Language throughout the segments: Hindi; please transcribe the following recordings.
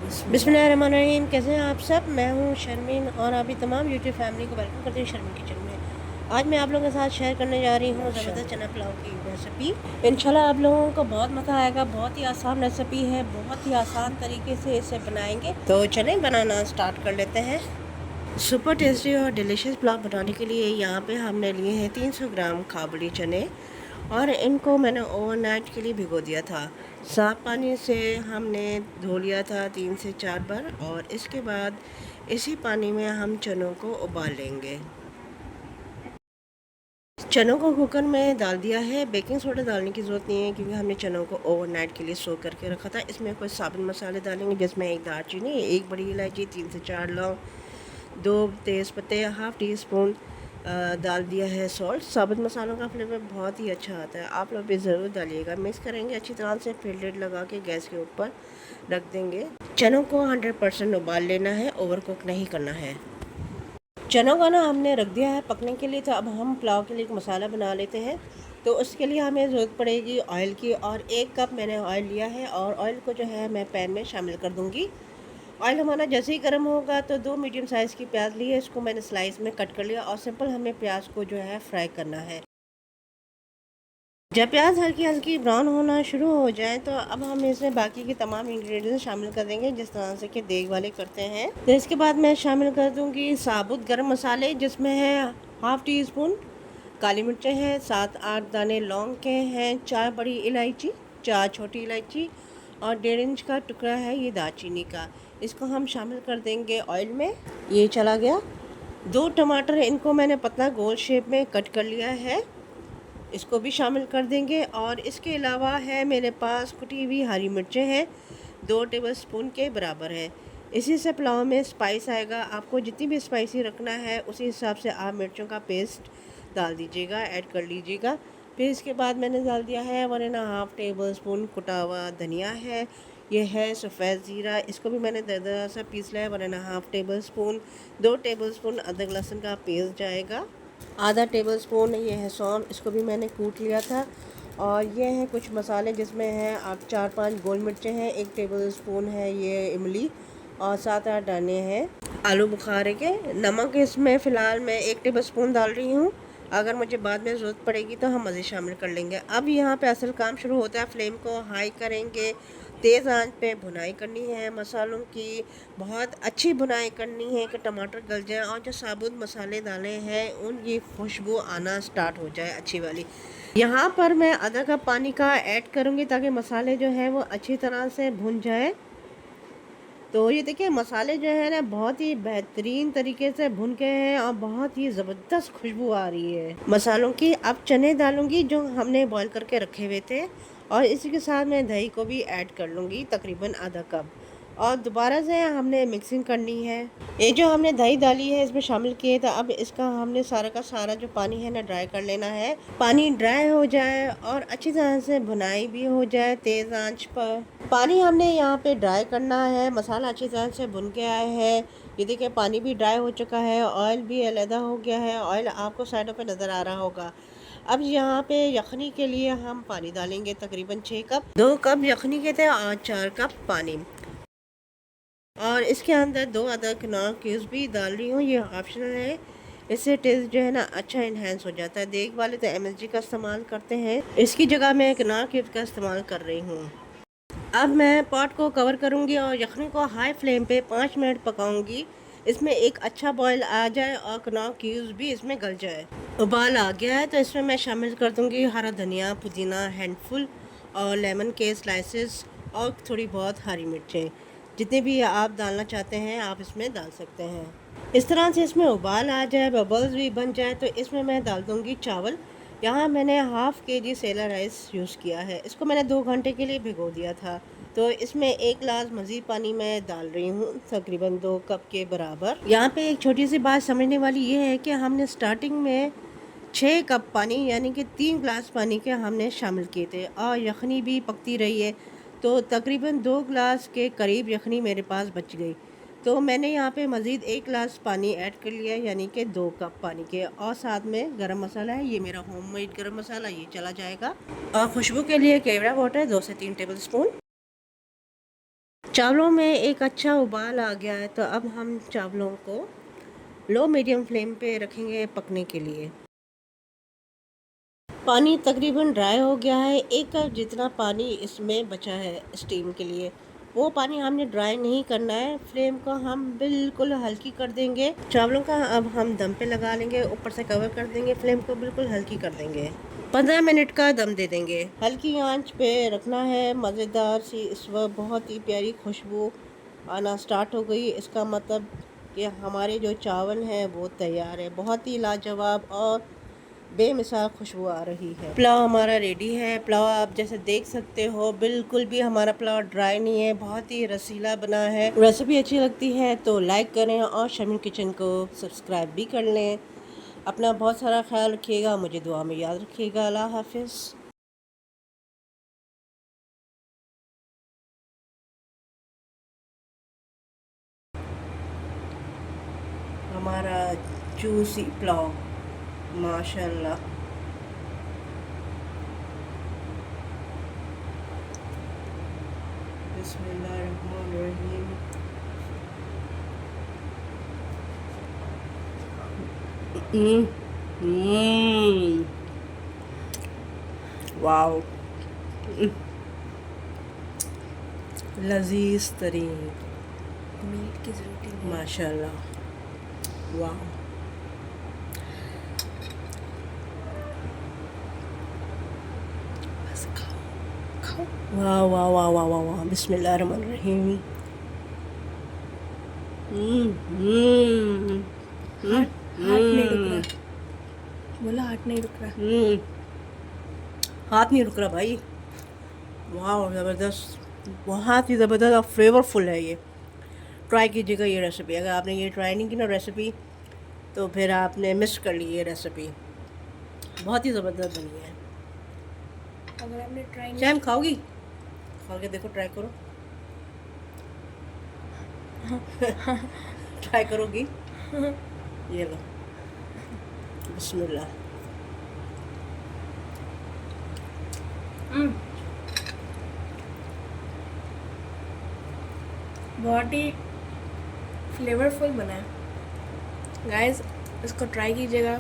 बिस्मिल्लाहिर्रहमानिर्रहीम। कैसे हैं आप सब? मैं हूं शर्मीन और अभी तमाम यूट्यूब फैमिली को वेलकम करती हूँ शर्मीन किचन में। आज मैं आप लोगों के साथ शेयर करने जा रही हूँ ज़बरदस्त चना पुलाव की रेसिपी। इंशाल्लाह आप लोगों को बहुत मज़ा आएगा। बहुत ही आसान रेसिपी है, बहुत ही आसान तरीके से इसे बनाएंगे। तो चलें बनाना स्टार्ट कर लेते हैं। सुपर टेस्टी और डिलीशियस पुलाव बनाने के लिए यहाँ पे हमने लिए हैं 300 ग्राम काबुली चने और इनको मैंने ओवरनाइट के लिए भिगो दिया था। साफ़ पानी से हमने धो लिया था 3 से 4 बार और इसके बाद इसी पानी में हम चनों को उबाल लेंगे। चनों को कुकर में डाल दिया है। बेकिंग सोडा डालने की ज़रूरत नहीं है क्योंकि हमने चनों को ओवरनाइट के लिए सोक करके रखा था। इसमें कुछ साबुत मसाले डालेंगे जिसमें एक दालचीनी, एक बड़ी इलायची, 3 से 4 लौंग, 2 तेज़ पत्ते, हाफ़ टी स्पून डाल दिया है सॉल्ट। साबुत मसालों का फ्लेवर बहुत ही अच्छा आता है, आप लोग भी ज़रूर डालिएगा। मिक्स करेंगे अच्छी तरह से, फिर लिड लगा के गैस के ऊपर रख देंगे। चनों को 100% उबाल लेना है, ओवर कुक नहीं करना है। चनों का ना हमने रख दिया है पकने के लिए। तो अब हम पुलाव के लिए एक मसाला बना लेते हैं। तो उसके लिए हमें ज़रूरत पड़ेगी ऑयल की और 1 कप मैंने ऑयल लिया है और ऑयल को जो है मैं पैन में शामिल कर दूँगी। ऑयल हमारा जैसे ही गर्म होगा तो 2 मीडियम साइज़ की प्याज ली है, इसको मैंने स्लाइस में कट कर लिया और सिंपल हमें प्याज को जो है फ्राई करना है। जब प्याज हल्की हल्की ब्राउन होना शुरू हो जाए तो अब हम इसमें बाकी के तमाम इंग्रेडिएंट्स शामिल कर देंगे जिस तरह से कि देग वाले करते हैं। तो इसके बाद मैं शामिल कर दूंगी साबुत गरम मसाले जिसमें है हाफ़ टी स्पून काली मिर्चें हैं, 7-8 दाने लौंग के हैं, 4 बड़ी इलायची, 4 छोटी इलायची और 1.5 इंच का टुकड़ा है ये दालचीनी का। इसको हम शामिल कर देंगे ऑयल में। ये चला गया। 2 टमाटर, इनको मैंने पतला गोल शेप में कट कर लिया है, इसको भी शामिल कर देंगे। और इसके अलावा है मेरे पास कुटी हुई हरी मिर्चें हैं, 2 टेबलस्पून के बराबर है। इसी से पुलाव में स्पाइस आएगा। आपको जितनी भी स्पाइसी रखना है उसी हिसाब से आप मिर्चों का पेस्ट डाल दीजिएगा, ऐड कर लीजिएगा। फिर इसके बाद मैंने डाल दिया है 1.5 टेबलस्पून कुटा हुआ धनिया है। ये है सफ़ेद ज़ीरा, इसको भी मैंने दरदरा सा पीस लिया है 1.5 टेबलस्पून। 2 टेबलस्पून अदरक लहसुन का पेस्ट जाएगा। आधा टेबलस्पून ये है सौंफ, इसको भी मैंने कूट लिया था। और ये हैं कुछ मसाले जिसमें हैं आप 4-5 गोल मिर्चें हैं, 1 टेबलस्पून है ये इमली और 7-8 दाने हैं आलू बुखारे के। नमक इसमें फ़िलहाल मैं 1 टेबलस्पून डाल रही हूँ, अगर मुझे बाद में ज़रूरत पड़ेगी तो हम मज़ीद शामिल कर लेंगे। अब यहाँ पे असल काम शुरू होता है। फ्लेम को हाई करेंगे, तेज़ आंच पे भुनाई करनी है मसालों की, बहुत अच्छी भुनाई करनी है कि टमाटर गल जाए और जो साबुत मसाले डाले हैं उनकी खुशबू आना स्टार्ट हो जाए अच्छी वाली। यहाँ पर मैं आधा कप पानी का ऐड करूँगी ताकि मसाले जो है वो अच्छी तरह से भुन जाए। तो ये देखिए मसाले जो है ना बहुत ही बेहतरीन तरीके से भुन गए हैं और बहुत ही ज़बरदस्त खुशबू आ रही है मसालों की। अब चने डालूंगी जो हमने बॉईल करके रखे हुए थे और इसी के साथ मैं दही को भी ऐड कर लूँगी, तकरीबन आधा कप। और दोबारा से हमने मिक्सिंग करनी है। ये जो हमने दही डाली है इसमें शामिल किए तो अब इसका हमने सारा का सारा जो पानी है ना ड्राई कर लेना है। पानी ड्राई हो जाए और अच्छी तरह से भुनाई भी हो जाए तेज़ आंच पर। पानी हमने यहाँ पे ड्राई करना है। मसाला अच्छी तरह से भुन के आया है। ये देखिए पानी भी ड्राई हो चुका है, ऑयल भी अलहदा हो गया है। ऑयल आपको साइडों पे नज़र आ रहा होगा। अब यहाँ पे यखनी के लिए हम पानी डालेंगे, तकरीबन 6 कप। 2 कप यखनी के थे और 4 कप पानी। और इसके अंदर 2 अदरक नान क्यूब्स भी डाल रही हूँ, ये ऑप्शनल है। इससे टेस्ट जो है ना अच्छा इन्हेंस हो जाता है। देख वाले तो MSG का इस्तेमाल करते हैं, इसकी जगह मैं एक नान क्यूब का इस्तेमाल कर रही हूँ। अब मैं पॉट को कवर करूँगी और यखनी को हाई फ्लेम पे 5 मिनट पकाऊँगी। इसमें एक अच्छा बॉयल आ जाए और कनौर क्यूब्स भी इसमें गल जाए। उबाल आ गया है तो इसमें मैं शामिल कर दूँगी हरा धनिया, पुदीना हैंडफुल और लेमन के स्लाइसेस और थोड़ी बहुत हरी मिर्चें। जितने भी आप डालना चाहते हैं आप इसमें डाल सकते हैं। इस तरह से इसमें उबाल आ जाए, बबल्स भी बन जाए तो इसमें मैं डाल दूँगी चावल। यहाँ मैंने हाफ़ केजी सेला राइस यूज़ किया है, इसको मैंने 2 घंटे के लिए भिगो दिया था। तो इसमें 1 गिलास मज़ीद पानी मैं डाल रही हूँ, तकरीबन 2 कप के बराबर। यहाँ पे एक छोटी सी बात समझने वाली ये है कि हमने स्टार्टिंग में 6 कप पानी यानी कि 3 गिलास पानी के हमने शामिल किए थे और यखनी भी पकती रही है। तो तकरीबन 2 गिलास के करीब यखनी मेरे पास बच गई। तो मैंने यहाँ पे मज़ीद 1 गिलास पानी ऐड कर लिया यानी कि 2 कप पानी के। और साथ में गरम मसाला है, ये मेरा होममेड गरम मसाला, ये चला जाएगा। और खुशबू के लिए केवड़ा वाटर 2 से 3 टेबल स्पून। चावलों में एक अच्छा उबाल आ गया है, तो अब हम चावलों को लो मीडियम फ्लेम पे रखेंगे पकने के लिए। पानी तकरीबन ड्राई हो गया है। 1 कप जितना पानी इसमें बचा है स्टीम के लिए। वो पानी हमने ड्राई नहीं करना है। फ्लेम को हम बिल्कुल हल्की कर देंगे। चावलों का अब हम दम पे लगा लेंगे, ऊपर से कवर कर देंगे, फ्लेम को बिल्कुल हल्की कर देंगे। 15 मिनट का दम दे देंगे। हल्की आंच पे रखना है। मज़ेदार सी इस वक्त बहुत ही प्यारी खुशबू आना स्टार्ट हो गई। इसका मतलब कि हमारे जो चावल हैं वो तैयार है। बहुत ही लाजवाब और बेमिसाल खुशबू आ रही है। पुलाव हमारा रेडी है। पुलाव आप जैसे देख सकते हो बिल्कुल भी हमारा पुलाव ड्राई नहीं है, बहुत ही रसीला बना है। रेसिपी अच्छी लगती है तो लाइक करें और शमीम किचन को सब्सक्राइब भी कर लें। अपना बहुत सारा ख्याल रखिएगा, मुझे दुआ में याद रखिएगा। अल्लाह हाफिज़। हमारा जूसी पुलाव माशाल्लाह। बिस्मिल्लाहिर्रहमानिर्रहीम। वाओ, लजीज तरीन, मीट की ज़रूरत ही नहीं। माशाल्लाह। वाह, बस खाओ खाओ। वाह वाह वाह वाह वाह वाह। बिस्मिल्लाहिर्रहमानिर्रहीम। हाथ नहीं रुक रहा, बोला हाथ नहीं रुक रहा। हाथ नहीं रुक रहा भाई। वाह, ज़बरदस्त, बहुत ही ज़बरदस्त और फ्लेवरफुल है ये। ट्राई कीजिएगा ये रेसिपी। अगर आपने ये ट्राई नहीं की ना रेसिपी, तो फिर आपने मिस कर ली ये रेसिपी। बहुत ही ज़बरदस्त बनी है। अगर आपने ट्राई नहीं शैम खाओगी? खा के देखो, ट्राई करो। ट्राई करोगी? ये लो, बिस्मिल्लाह। बहुत ही फ्लेवरफुल बना है गाइस, इसको ट्राई कीजिएगा।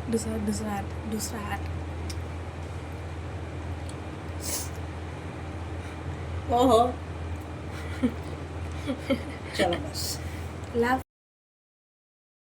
दूसरा हाथ। ओहो। चलो बस। लव